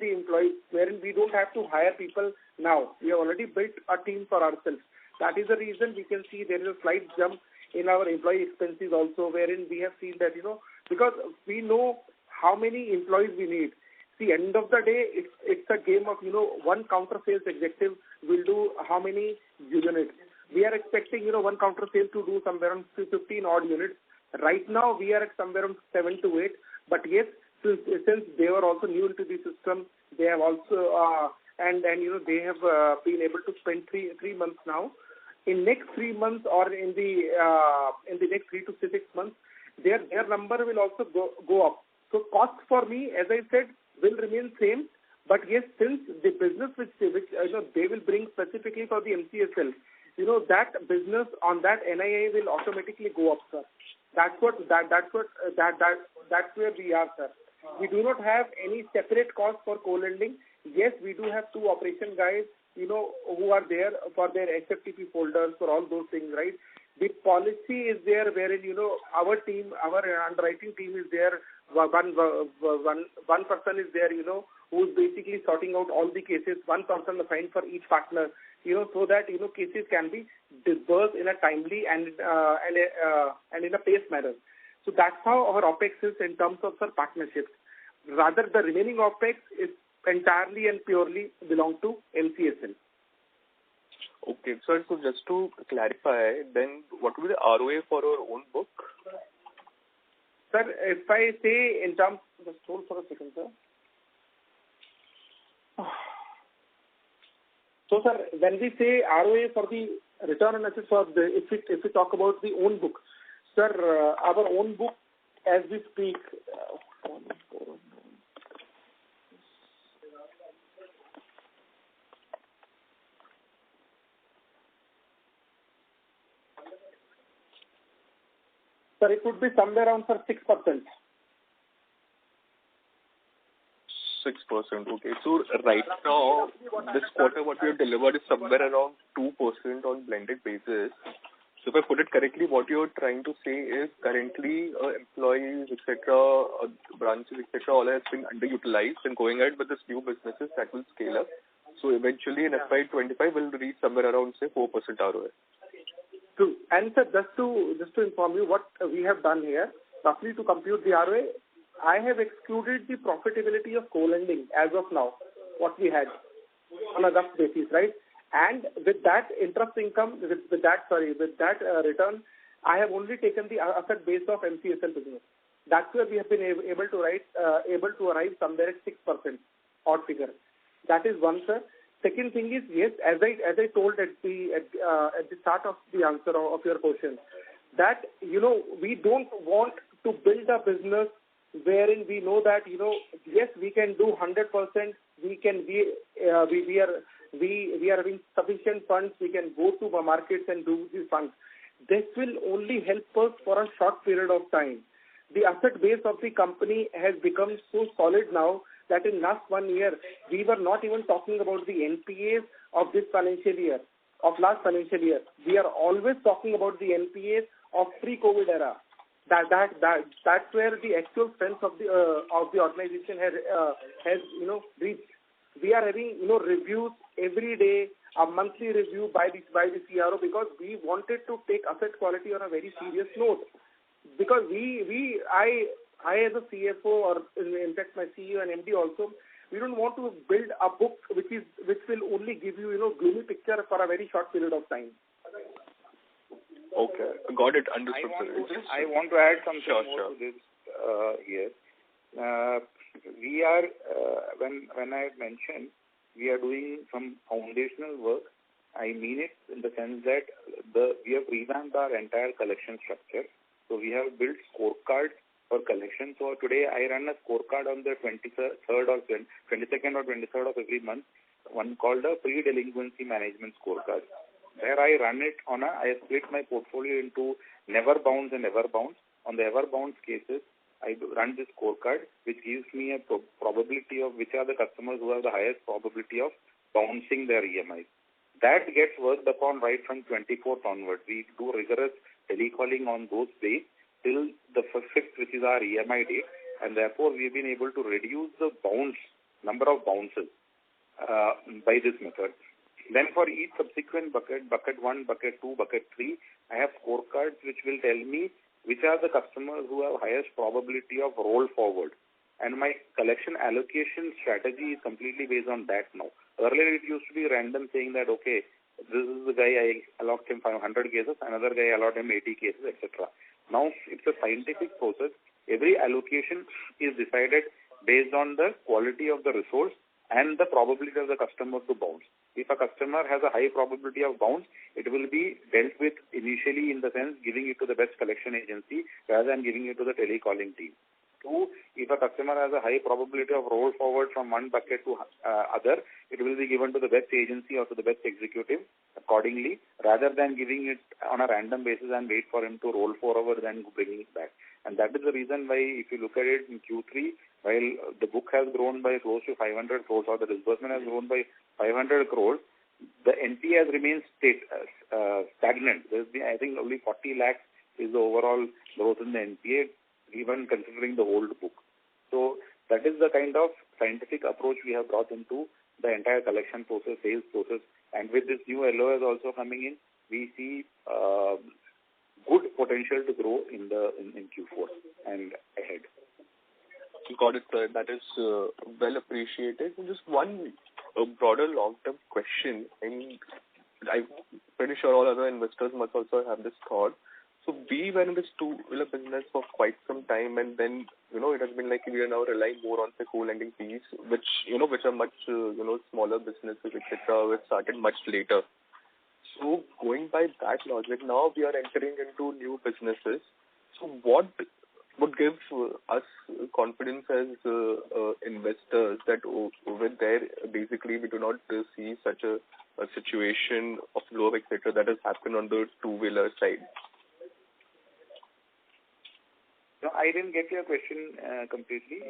the employees wherein we don't have to hire people now. We have already built a team for ourselves. That is the reason we can see there is a slight jump in our employee expenses also, wherein we have seen that, because we know how many employees we need. See, end of the day, it's a game of, one counter sales executive will do how many units. We are expecting, one counter sales to do somewhere around 15 odd units. Right now, we are at somewhere around 7 to 8. But yes, since they were also new into the system, they have also, they have been able to spend three months now. In next 3 months or in the next 3 to 6 months, their number will also go up. So cost for me, as I said, will remain same. But yes, since the business which they will bring specifically for the MCSL, that business on that NII will automatically go up, sir. That's where we are, sir. We do not have any separate cost for co-lending. Yes, we do have 2 operation guys, who are there for their SFTP folders, for all those things, right? The policy is there wherein, our team, our underwriting team is there. One person is there, who's basically sorting out all the cases, one person assigned for each partner, so that, cases can be disbursed in a timely and in a paced manner. So that's how our OPEX is in terms of our partnerships. Rather, the remaining OPEX is entirely and purely belong to MCSL. Okay, sir, so just to clarify, then what will be the ROA for our own book? Sir, if I say in terms, just hold for a second, sir. So, sir, when we say ROA for the return on assets, if we talk about the own book, sir, our own book as we speak, sir, it would be somewhere around 6%. 6%. Okay. So right now, this quarter, what we have delivered is somewhere around 2% on blended basis. So if I put it correctly, what you're trying to say is currently employees, etc., branches, etc., all has been underutilized, and going ahead with this new businesses that will scale up. So eventually in FY25 will reach somewhere around, say, 4% ROA. True. And sir, just to inform you what we have done here, roughly to compute the ROA, I have excluded the profitability of co-lending as of now, what we had on a rough basis, right? And with that interest income, with that return, I have only taken the asset base of MCSL business. That's where we have been able to arrive somewhere at 6% odd figure. That is one, sir. Second thing is, yes, as I told at the start of the answer of your question, that we don't want to build a business wherein we know that yes, we can do 100%. We are having sufficient funds. We can go to the markets and do these funds. This will only help us for a short period of time. The asset base of the company has become so solid now that in last 1 year, we were not even talking about the NPAs of this financial year, of last financial year. We are always talking about the NPAs of pre-COVID era. That's where the actual strength of the organization has reached. We are having reviews every day, a monthly review by the CRO, because we wanted to take asset quality on a very serious note. Because I as a CFO, or in fact my CEO and MD also, we don't want to build a book which will only give you gloomy picture for a very short period of time. Okay, got it. Understood. I want to add something more to this here. We are when I mentioned we are doing some foundational work, I mean it in the sense that we have revamped our entire collection structure. So we have built scorecards for collection. So today I run a scorecard on the 22nd or 23rd of every month, one called a pre-delinquency management scorecard. There I run it I split my portfolio into never bounce and ever bounce. On the ever bounce cases, I run this scorecard, which gives me a probability of which are the customers who have the highest probability of bouncing their EMIs. That gets worked upon right from 24th onward. We do rigorous telecalling on those days till the 5th, which is our EMI date, and therefore we've been able to reduce the number of bounces by this method. Then for each subsequent bucket 1, bucket 2, bucket 3, I have scorecards which will tell me which are the customers who have highest probability of roll forward. And my collection allocation strategy is completely based on that now. Earlier it used to be random, saying that, okay, this is the guy, I allot him 500 cases, another guy I allot him 80 cases, etc. Now it's a scientific process. Every allocation is decided based on the quality of the resource and the probability of the customer to bounce. If a customer has a high probability of bounce, it will be dealt with initially in the sense giving it to the best collection agency rather than giving it to the telecalling team. 2, if a customer has a high probability of roll forward from one bucket to other, it will be given to the best agency or to the best executive accordingly, rather than giving it on a random basis and wait for him to roll forward and bringing it back. And that is the reason why, if you look at it in Q3, while the book has grown by close to 500 crores or the disbursement has grown by 500 crores, the NPA has remained stagnant. There's been, I think, only 40 lakhs is the overall growth in the NPA, even considering the old book. So that is the kind of scientific approach we have brought into the entire collection process, sales process. And with this new LOS also coming in, we see good potential to grow in Q4 and ahead. Got it, sir. That is well appreciated. Just one broader long-term question. I mean, I'm pretty sure all other investors must also have this thought. So we were in this two-wheeler business for quite some time, and then, it has been like we are now relying more on the co-lending fees, which are much, smaller businesses, etc., which started much later. So going by that logic, now we are entering into new businesses. So what would give us confidence as investors that over there, basically, we do not see such a situation of flow, etc., that has happened on the two-wheeler side? No, I didn't get your question completely.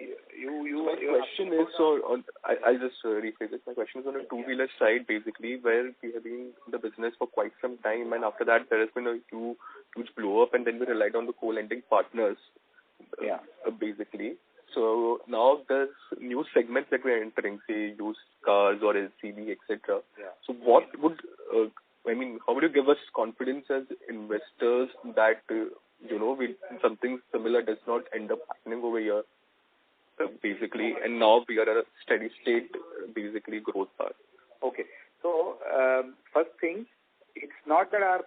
My question is, I'll just rephrase it. My question is on the two-wheeler side, basically, where we have been in the business for quite some time, and after that, there has been a huge blow-up, and then we relied on the co-lending partners, basically. So now there's new segments that we're entering, say, used cars or LCV, etc. Yeah. So what would, how would you give us confidence as investors that, something similar does not end up happening over here, basically, and now we are at a steady state, basically, growth path? Okay. So, first thing, it's not that our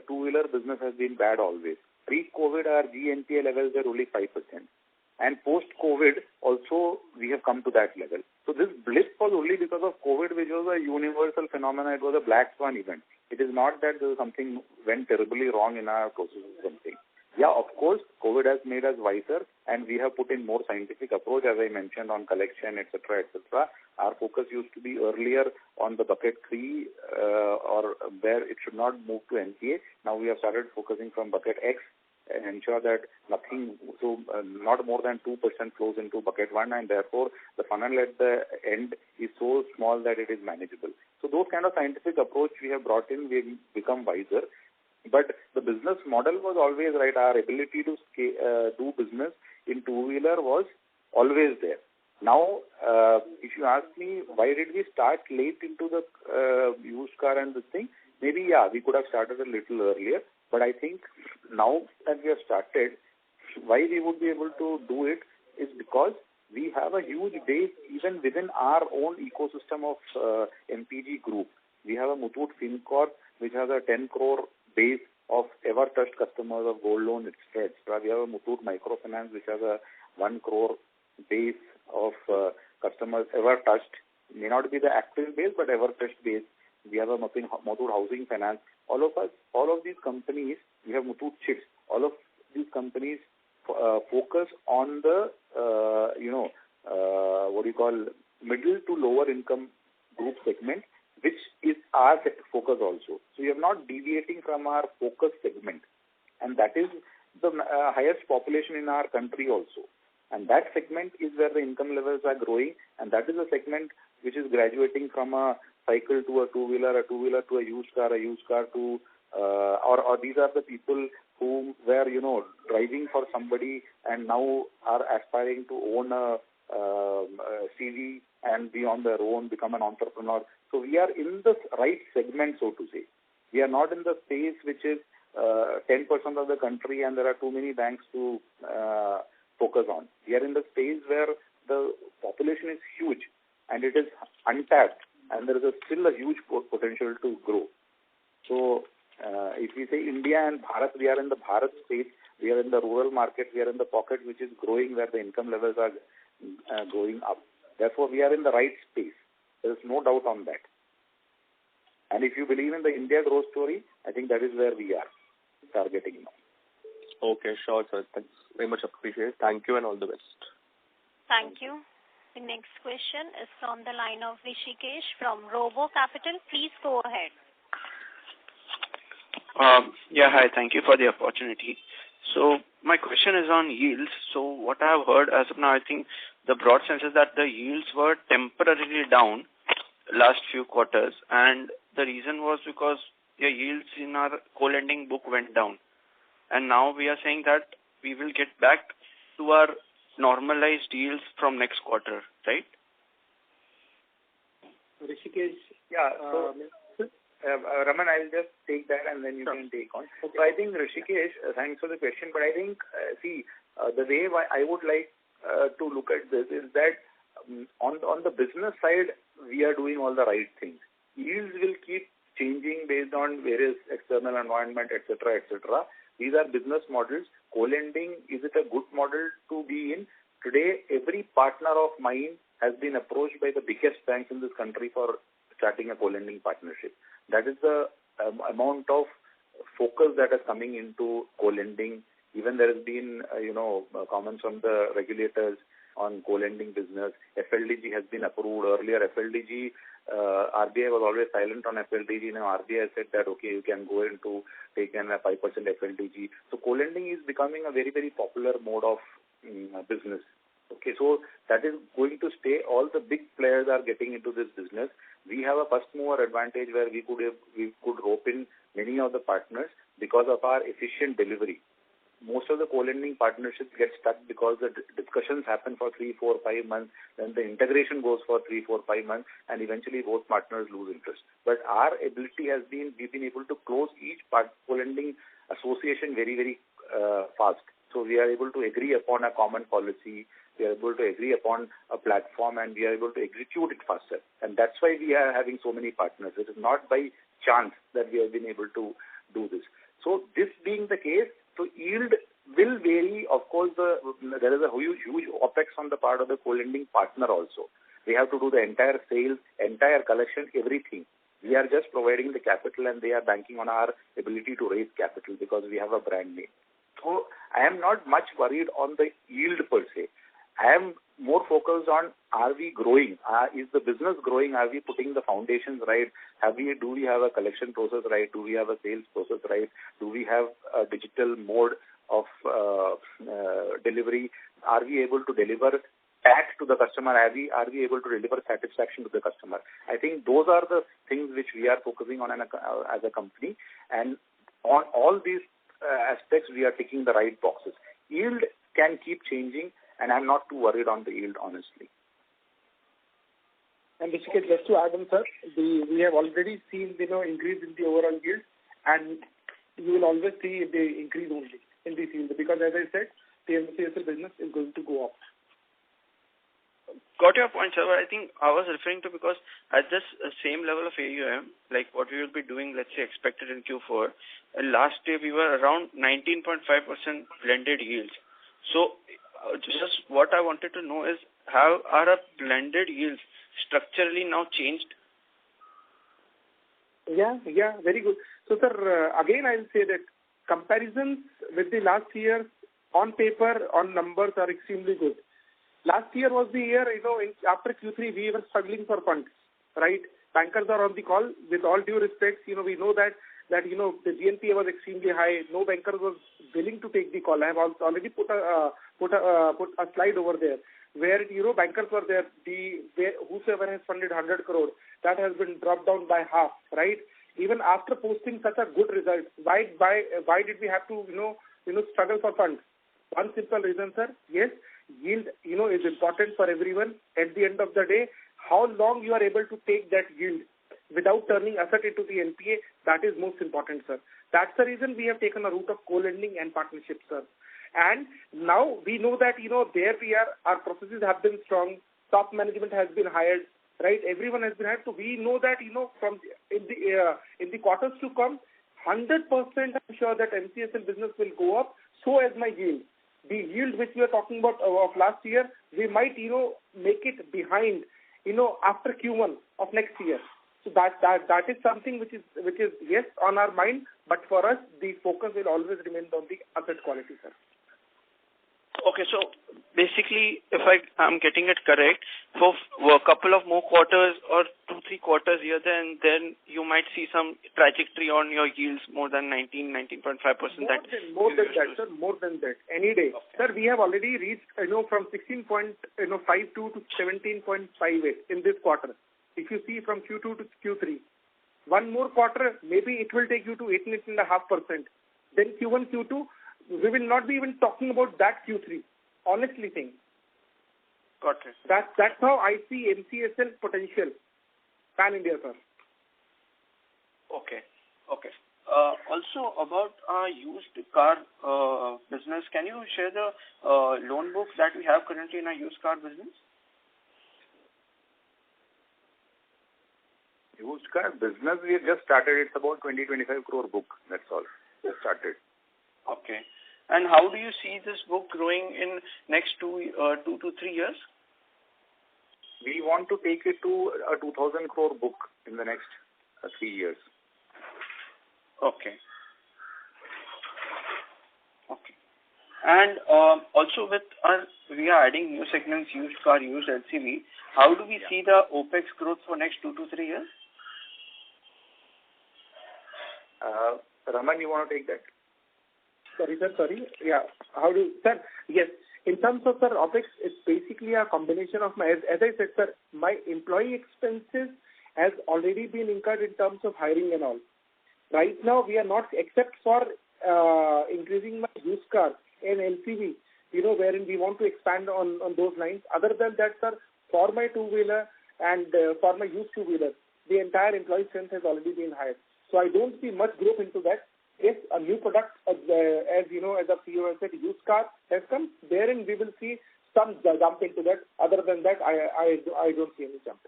two-wheeler business has been bad always. Pre-COVID, our GNPA levels were only 5%. And post-COVID, also, we have come to that level. So this blip was only because of COVID, which was a universal phenomenon. It was a black swan event. It is not that there was something went terribly wrong in our process or something. Yeah, of course, COVID has made us wiser, and we have put in more scientific approach, as I mentioned, on collection, etc., etc. Our focus used to be earlier on the bucket 3, or where it should not move to NPA. Now we have started focusing from bucket X and ensure that not more than 2% flows into bucket 1, and therefore the funnel at the end is so small that it is manageable. So those kind of scientific approach we have brought in, we have become wiser. But the business model was always right. Our ability to do business in two-wheeler was always there. Now, if you ask me, why did we start late into the used car and this thing? Maybe, we could have started a little earlier. But I think now that we have started, why we would be able to do it is because we have a huge base even within our own ecosystem of MPG group. We have a Muthoot FinCorp, which has a 10 crore base of ever-touched customers of gold loan, etc. We have a Muthoot Microfinance, which has a 1 crore base of customers ever-touched. May not be the active base, but ever-touched base. We have a Muthoot Housing Finance. All of these companies, we have Muthoot Chips. All of these companies focus on the, middle to lower income group segment, which is our focus also. So we are not deviating from our focus segment. And that is the highest population in our country also. And that segment is where the income levels are growing. And that is a segment which is graduating from a cycle to a two-wheeler to a used car to, or these are the people who were, driving for somebody and now are aspiring to own a CV and be on their own, become an entrepreneur. So we are in the right segment, so to say. We are not in the space which is 10% of the country and there are too many banks to focus on. We are in the space where the population is huge and it is untapped and there is still a huge potential to grow. So if we say India and Bharat, we are in the Bharat space. We are in the rural market. We are in the pocket which is growing where the income levels are going up. Therefore, we are in the right space. There is no doubt on that. And if you believe in the India growth story, I think that is where we are targeting now. Okay, sure, sir. Thanks. Very much appreciated. Thank you and all the best. Thank you. The next question is from the line of Rishikesh from Robo Capital. Please go ahead. Hi. Thank you for the opportunity. So my question is on yields. So what I have heard as of now, I think the broad sense is that the yields were temporarily down last few quarters, and the reason was because the yields in our co-lending book went down. And now we are saying that we will get back to our normalized yields from next quarter, right? Rishikesh. Raman, I'll just take that and then you can take on. Okay. So I think, Rishikesh, thanks for the question, but I think, the way I would like to look at this is that on the business side, we are doing all the right things. Yields will keep changing based on various external environment, etc., etc. These are business models. Co-lending, is it a good model to be in? Today, every partner of mine has been approached by the biggest banks in this country for starting a co-lending partnership. That is the amount of focus that is coming into co-lending. Even there has been, comments from the regulators on co-lending business. FLDG has been approved. Earlier, FLDG, RBI was always silent on FLDG. Now, RBI said that, okay, you can go into take a 5% FLDG. So, co-lending is becoming a very, very popular mode of business. Okay, so that is going to stay. All the big players are getting into this business. We have a first mover advantage where we could rope in many of the partners because of our efficient delivery. Most of the co-lending partnerships get stuck because the discussions happen for 3, 4, 5 months, then the integration goes for 3, 4, 5 months, and eventually both partners lose interest. But our ability has been, we've been able to close each co-lending association very, very fast. So we are able to agree upon a common policy, we are able to agree upon a platform, and we are able to execute it faster. And that's why we are having so many partners. It is not by chance that we have been able to do this. So this being the case, so yield will vary. Of course, there is a huge OPEX on the part of the co-lending partner also. They have to do the entire sales, entire collection, everything. We are just providing the capital and they are banking on our ability to raise capital because we have a brand name. So I am not much worried on the yield per se. I am more focused on, are we growing? Is the business growing? Are we putting the foundations right? Do we have a collection process right? Do we have a sales process right? Do we have a digital mode of delivery? Are we able to deliver back to the customer? Are we able to deliver satisfaction to the customer? I think those are the things which we are focusing on as a company. And on all these aspects, we are ticking the right boxes. Yield can keep changing, and I'm not too worried on the yield, honestly. And Rishikesh, just to add on, sir, we have already seen increase in the overall yield, and you will always see the increase only in this yield because, as I said, the MCSL business is going to go up. Got your point, sir. But I think I was referring to because at this same level of AUM, like what we will be doing, let's say, expected in Q4, last year we were around 19.5% blended yields. So just what I wanted to know is, how are our blended yields structurally now changed? Yeah, very good. So, sir, again, I will say that comparisons with the last year on paper, on numbers are extremely good. Last year was the year, after Q3, we were struggling for funds, right? Bankers are on the call. With all due respect, we know that the GNPA was extremely high. No banker was willing to take the call. I have already put a slide over there where, bankers were there. Whosoever has funded 100 crore, that has been dropped down by half, right? Even after posting such a good result, why did we have to, struggle for funds? One simple reason, sir. Yes, yield, is important for everyone. At the end of the day, how long you are able to take that yield without turning asset into the NPA, that is most important, sir. That's the reason we have taken a route of co-lending and partnership, sir. And now we know that, there we are, our processes have been strong, top management has been hired, right? Everyone has been hired. So we know that, from in the quarters to come, 100% I'm sure that MCSL business will go up, so as my yield. The yield which we are talking about of last year, we might, make it behind, after Q1 of next year. So that is something which is yes on our mind, but for us the focus will always remain on the asset quality, sir. Okay, so basically, if I'm getting it correct, for a couple of more quarters or 2-3 quarters here, then you might see some trajectory on your yields more than 19.5%. More than that, sir. More than that, any day. Okay. Sir, we have already reached, from 16.52 to 17.58 in this quarter. If you see from Q2 to Q3, one more quarter, maybe it will take you to 18.5%. Then Q1, Q2, we will not be even talking about that Q3. Honestly saying. Got it. That's how I see MCSL potential. Pan India, sir. Okay. Also about our used car business, can you share the loan book that we have currently in our used car business? Used car business, we have just started. It's about 20-25 crore book. That's all. Just started. Okay. And how do you see this book growing in next 2 to 3 years? We want to take it to a 2,000 crore book in the next 3 years. Okay. Okay. And also with we are adding new segments, used car, used LCV. How do we see the OPEX growth for next 2 to 3 years? Raman, you want to take that? Sorry, sir. Sorry. Yeah. Sir, yes. In terms of, sir, OPEX, it's basically a combination of as I said, sir, my employee expenses has already been incurred in terms of hiring and all. Right now, we are not, except for increasing my used car and LCV, wherein we want to expand on those lines. Other than that, sir, for my two-wheeler and for my used two-wheeler, the entire employee strength has already been hired. So I don't see much growth into that. If a new product, as you know, as a CEO has said, used car has come, therein we will see some jump into that. Other than that, I don't see any jump.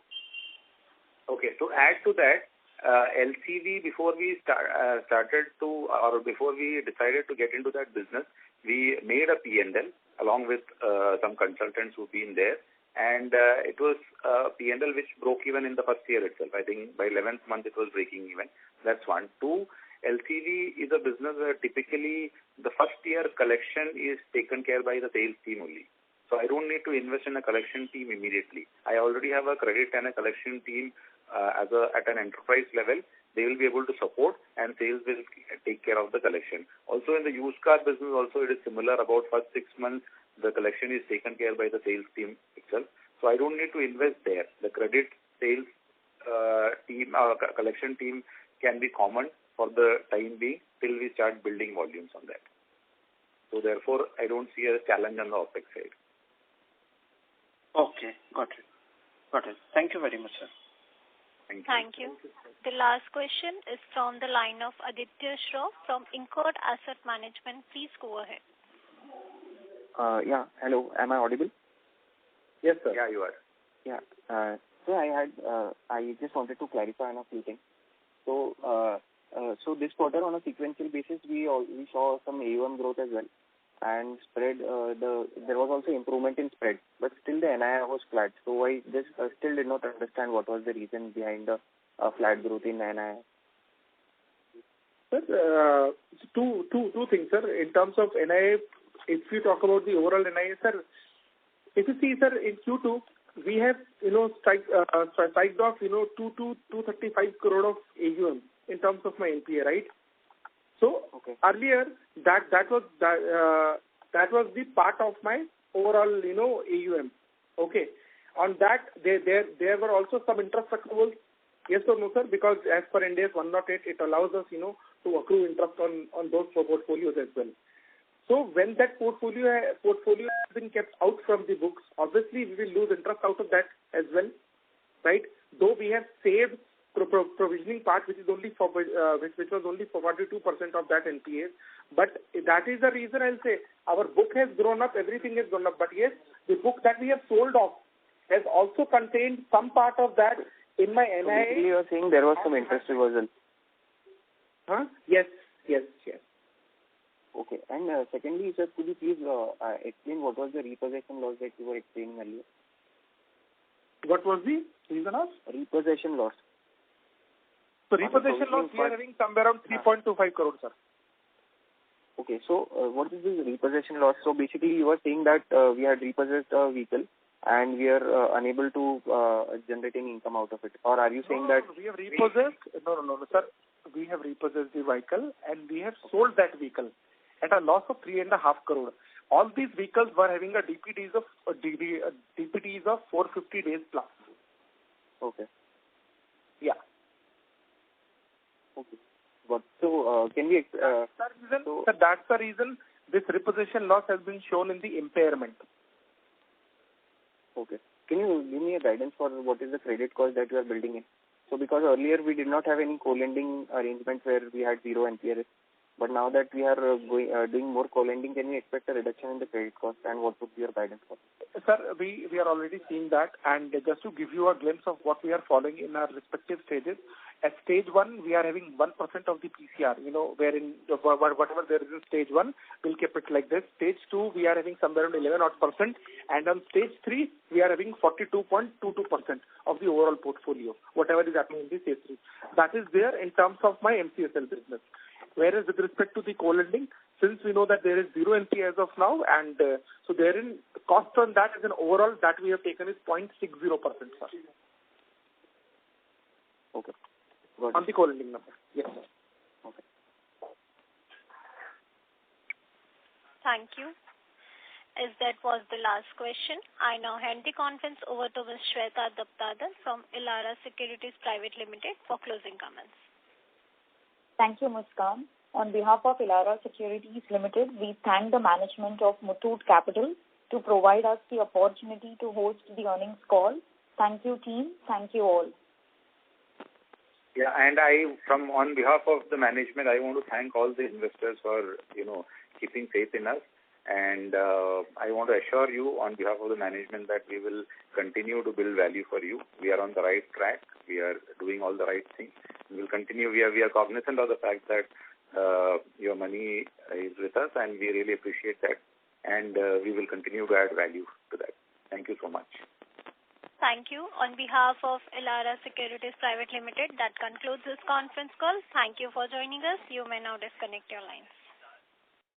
Okay, to add to that, LCV, before we before we decided to get into that business, we made a P&L along with some consultants who've been there. And it was a P&L which broke even in the first year itself. I think by 11th month it was breaking even. That's one. Two, LCV is a business where typically the first year collection is taken care by the sales team only. So I don't need to invest in a collection team immediately. I already have a credit and a collection team at an enterprise level. They will be able to support, and sales will take care of the collection. Also in the used car business also it is similar. About first 6 months the collection is taken care by the sales team itself. So I don't need to invest there. The credit sales team or collection team can be common for the time being till we start building volumes on that. So therefore I don't see a challenge on the OPEX side. Okay, got it. Thank you very much, sir. Thank you. The last question is from the line of Aditya Shroff from Incode Asset Management. Please go ahead. Yeah, hello. Am I audible? Yes, sir. Yeah, you are. Yeah. So I just wanted to clarify on a few things. So this quarter on a sequential basis, we saw some AUM growth as well, and spread. There was also improvement in spread, but still the NII was flat. So I just still did not understand what was the reason behind the flat growth in NII. Sir, two things, sir. In terms of NII, if you talk about the overall NII, sir, if you see, sir, in Q2, we have, striked off, 235 crore of AUM in terms of my NPA, right? So earlier, that was the part of my overall, AUM. Okay. On that, there were also some interest accruals. Yes or no, sir? Because as per Ind AS 108, it allows us, to accrue interest on those portfolios as well. So when that portfolio has been kept out from the books, obviously we will lose interest out of that as well, right? Though we have saved provisioning part, which is only for which was only for 42% of that NPA, but that is the reason I'll say our book has grown up, everything has grown up. But yes, the book that we have sold off has also contained some part of that in my NII. So basically you are saying there was some interest reversal. Huh? Yes. Okay. And secondly, sir, could you please explain what was the repossession loss that you were explaining earlier? What was the reason of? Repossession loss. So repossession loss, we are having somewhere around 3.25 crore, sir. Okay, so what is this repossession loss? So basically you were saying that we had repossessed a vehicle and we are unable to generate any income out of it. Or are you saying that... No, we have repossessed... No, sir. We have repossessed the vehicle and we have sold that vehicle at a loss of 3.5 crore. All these vehicles were having a DPDs of 450 days plus. Okay. Yeah. Okay. But so can we? That's the reason this repossession loss has been shown in the impairment. Okay. Can you give me a guidance for what is the credit cost that you are building in? So because earlier we did not have any co-lending arrangements where we had zero NPA risk. But now that we are doing more co-lending, can we expect a reduction in the credit cost, and what would be your guidance for it? Sir, we are already seeing that, and just to give you a glimpse of what we are following in our respective stages, at stage 1, we are having 1% of the PCR, wherein whatever there is in stage 1, we'll keep it like this. Stage 2, we are having somewhere around 11%, and on stage 3, we are having 42.22% of the overall portfolio, whatever is happening in the stage 3. That is there in terms of my MCSL business. Whereas with respect to the co-lending, since we know that there is zero NPA as of now, and so therein cost on that as an overall that we have taken is 0.60%, sir. Okay. Got On the co-lending number. Yes, sir. Okay. Thank you. As that was the last question, I now hand the conference over to Ms. Shweta Daptardar from Elara Securities Private Limited for closing comments. Thank you, Muskan. On behalf of Elara Securities Limited, we thank the management of Muthoot Capital to provide us the opportunity to host the earnings call. Thank you, team. Thank you all. Yeah, and on behalf of the management, I want to thank all the investors for, keeping faith in us. And I want to assure you on behalf of the management that we will continue to build value for you. We are on the right track. We are doing all the right things. We will continue. We are cognizant of the fact that your money is with us, and we really appreciate that. And we will continue to add value to that. Thank you so much. Thank you. On behalf of Elara Securities Private Limited, that concludes this conference call. Thank you for joining us. You may now disconnect your lines.